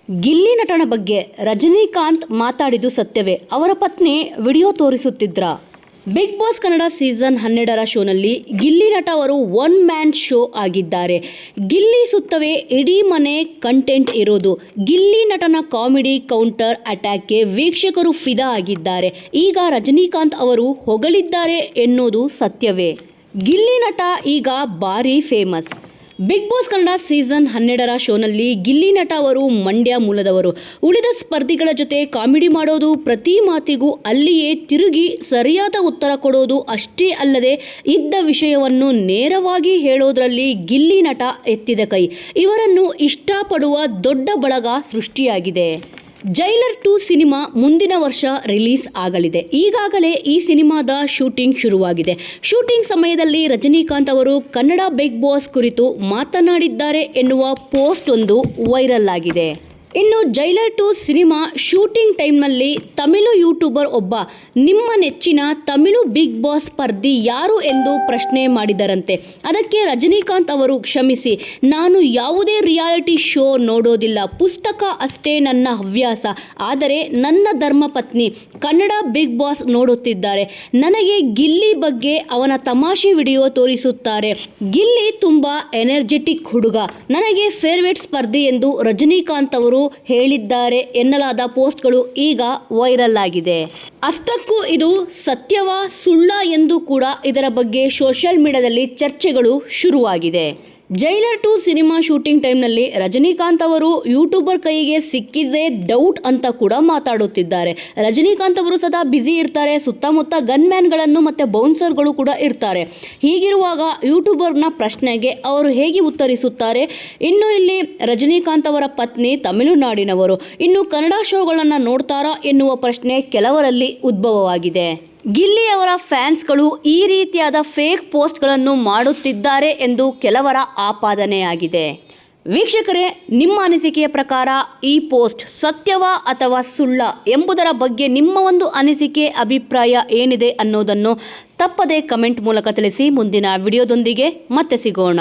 ಗಿಲ್ಲಿ ನಟನ ಬಗ್ಗೆ ರಜನಿಕಾಂತ್ ಮಾತಾಡಿದ್ದು ಸತ್ಯವೇ? ಅವರ ಪತ್ನಿ ವಿಡಿಯೋ ತೋರಿಸುತ್ತಿದ್ರ? ಬಿಗ್ ಬಾಸ್ ಕನ್ನಡ ಸೀಸನ್ 12ರ ಶೋನಲ್ಲಿ ಗಿಲ್ಲಿ ನಟ ಅವರು ಒನ್ ಮ್ಯಾನ್ ಶೋ ಆಗಿದ್ದಾರೆ. ಗಿಲ್ಲಿ ಸುತ್ತವೇ ಇಡೀ ಮನೆ ಕಂಟೆಂಟ್ ಇರೋದು. ಗಿಲ್ಲಿ ನಟನ ಕಾಮಿಡಿ ಕೌಂಟರ್ ಅಟ್ಯಾಕ್ಗೆ ವೀಕ್ಷಕರು ಫಿದಾ ಆಗಿದ್ದಾರೆ. ಈಗ ರಜನಿಕಾಂತ್ ಅವರು ಹೊಗಳಿದ್ದಾರೆ ಎನ್ನುವುದು ಸತ್ಯವೇ? ಗಿಲ್ಲಿ ನಟ ಈಗ ಭಾರಿ famous. Bigg Boss Kannada season 12ರ ಶೋನಲ್ಲಿ ಗಿಲ್ಲಿ ನಟ ಅವರು ಮಂಡ್ಯ ಮೂಲದವರು. ಉಳಿದ ಸ್ಪರ್ಧಿಗಳ ಜೊತೆ ಕಾಮಿಡಿ ಮಾಡೋದು, ಪ್ರತಿ ಮಾತಿಗೂ ಅಲ್ಲಿಯೇ ತಿರುಗಿ ಸರಿಯಾದ ಉತ್ತರ ಕೊಡೋದು ಅಷ್ಟೇ ಅಲ್ಲದೆ ಇದ್ದ ವಿಷಯವನ್ನು ನೇರವಾಗಿ ಹೇಳೋದ್ರಲ್ಲಿ ಗಿಲ್ಲಿ ನಟ ಎತ್ತಿದ ಕೈ. ಇವರನ್ನು ಇಷ್ಟಪಡುವ ದೊಡ್ಡ ಬಳಗ ಸೃಷ್ಟಿಯಾಗಿದೆ. ಜೈಲರ್ 2 ಸಿನಿಮಾ ಮುಂದಿನ ವರ್ಷ ರಿಲೀಸ್ ಆಗಲಿದೆ. ಈಗಾಗಲೇ ಈ ಸಿನಿಮಾದ ಶೂಟಿಂಗ್ ಶುರುವಾಗಿದೆ. ಶೂಟಿಂಗ್ ಸಮಯದಲ್ಲಿ ರಜನಿಕಾಂತ್ ಅವರು ಕನ್ನಡ ಬಿಗ್ ಬಾಸ್ ಕುರಿತು ಮಾತನಾಡಿದ್ದಾರೆ ಎನ್ನುವ ಪೋಸ್ಟ್ ಒಂದು ವೈರಲ್ ಆಗಿದೆ. ಇನ್ನು ಜೈಲರ್ 2 ಸಿನಿಮಾ ಶೂಟಿಂಗ್ ಟೈಮ್ನಲ್ಲಿ ತಮಿಳು ಯೂಟ್ಯೂಬರ್ ಒಬ್ಬ ನಿಮ್ಮ ನೆಚ್ಚಿನ ತಮಿಳು ಬಿಗ್ ಬಾಸ್ ಸ್ಪರ್ಧಿ ಯಾರು ಎಂದು ಪ್ರಶ್ನೆ ಮಾಡಿದರಂತೆ. ಅದಕ್ಕೆ ರಜನಿಕಾಂತ್ ಅವರು, ಕ್ಷಮಿಸಿ, ನಾನು ಯಾವುದೇ ರಿಯಾಲಿಟಿ ಶೋ ನೋಡೋದಿಲ್ಲ, ಪುಸ್ತಕ ಅಷ್ಟೇ ನನ್ನ ಹವ್ಯಾಸ. ಆದರೆ ನನ್ನ ಧರ್ಮಪತ್ನಿ ಕನ್ನಡ ಬಿಗ್ ಬಾಸ್ ನೋಡುತ್ತಿದ್ದಾರೆ. ನನಗೆ ಗಿಲ್ಲಿ ಬಗ್ಗೆ ಅವನ ತಮಾಷೆ ವಿಡಿಯೋ ತೋರಿಸುತ್ತಾರೆ. ಗಿಲ್ಲಿ ತುಂಬಾ ಎನರ್ಜೆಟಿಕ್ ಹುಡುಗ, ನನಗೆ ಫೇವರೇಟ್ ಸ್ಪರ್ಧಿ ಎಂದು ರಜನಿಕಾಂತ್ ಅವರು ಹೇಳಿದ್ದಾರೆ ಎನ್ನಲಾದ ಪೋಸ್ಟ್ಗಳು ಈಗ ವೈರಲ್ ಆಗಿದೆ. ಅಷ್ಟಕ್ಕೂ ಇದು ಸತ್ಯವಾ ಸುಳ್ಳ ಎಂದು ಕೂಡ ಇದರ ಬಗ್ಗೆ ಸೋಷಿಯಲ್ ಮೀಡಿಯಾದಲ್ಲಿ ಚರ್ಚೆಗಳು ಶುರುವಾಗಿದೆ. ಜೈಲರ್ 2 ಸಿನಿಮಾ ಶೂಟಿಂಗ್ ಟೈಮ್ನಲ್ಲಿ ರಜನಿಕಾಂತ್ ಅವರು ಯೂಟ್ಯೂಬರ್ ಕೈಗೆ ಸಿಕ್ಕಿದೆ ಡೌಟ್ ಅಂತ ಕೂಡ ಮಾತಾಡುತ್ತಿದ್ದಾರೆ. ರಜನಿಕಾಂತ್ ಅವರು ಸದಾ ಬ್ಯುಸಿ ಇರ್ತಾರೆ. ಸುತ್ತಮುತ್ತ ಗನ್ ಮ್ಯಾನ್ಗಳನ್ನು ಮತ್ತು ಬೌನ್ಸರ್ಗಳು ಕೂಡ ಇರ್ತಾರೆ. ಹೀಗಿರುವಾಗ ಯೂಟ್ಯೂಬರ್ನ ಪ್ರಶ್ನೆಗೆ ಅವರು ಹೇಗೆ ಉತ್ತರಿಸುತ್ತಾರೆ? ಇನ್ನು ಇಲ್ಲಿ ರಜನಿಕಾಂತ್ ಅವರ ಪತ್ನಿ ತಮಿಳುನಾಡಿನವರು. ಇನ್ನು ಕನ್ನಡ ಶೋಗಳನ್ನು ನೋಡ್ತಾರಾ ಎನ್ನುವ ಪ್ರಶ್ನೆ ಕೆಲವರಲ್ಲಿ ಉದ್ಭವವಾಗಿದೆ. ಗಿಲ್ಲಿ ಅವರ ಫ್ಯಾನ್ಸ್ಗಳು ಈ ರೀತಿಯಾದ ಫೇಕ್ ಪೋಸ್ಟ್ಗಳನ್ನು ಮಾಡುತ್ತಿದ್ದಾರೆ ಎಂದು ಕೆಲವರ ಆಪಾದನೆಯಾಗಿದೆ. ವೀಕ್ಷಕರೇ, ನಿಮ್ಮ ಅನಿಸಿಕೆಯ ಪ್ರಕಾರ ಈ ಪೋಸ್ಟ್ ಸತ್ಯವಾ ಅಥವಾ ಸುಳ್ಳ ಎಂಬುದರ ಬಗ್ಗೆ ನಿಮ್ಮ ಒಂದು ಅನಿಸಿಕೆ, ಅಭಿಪ್ರಾಯ ಏನಿದೆ ಅನ್ನೋದನ್ನು ತಪ್ಪದೇ ಕಮೆಂಟ್ ಮೂಲಕ ತಿಳಿಸಿ. ಮುಂದಿನ ವಿಡಿಯೋದೊಂದಿಗೆ ಮತ್ತೆ ಸಿಗೋಣ.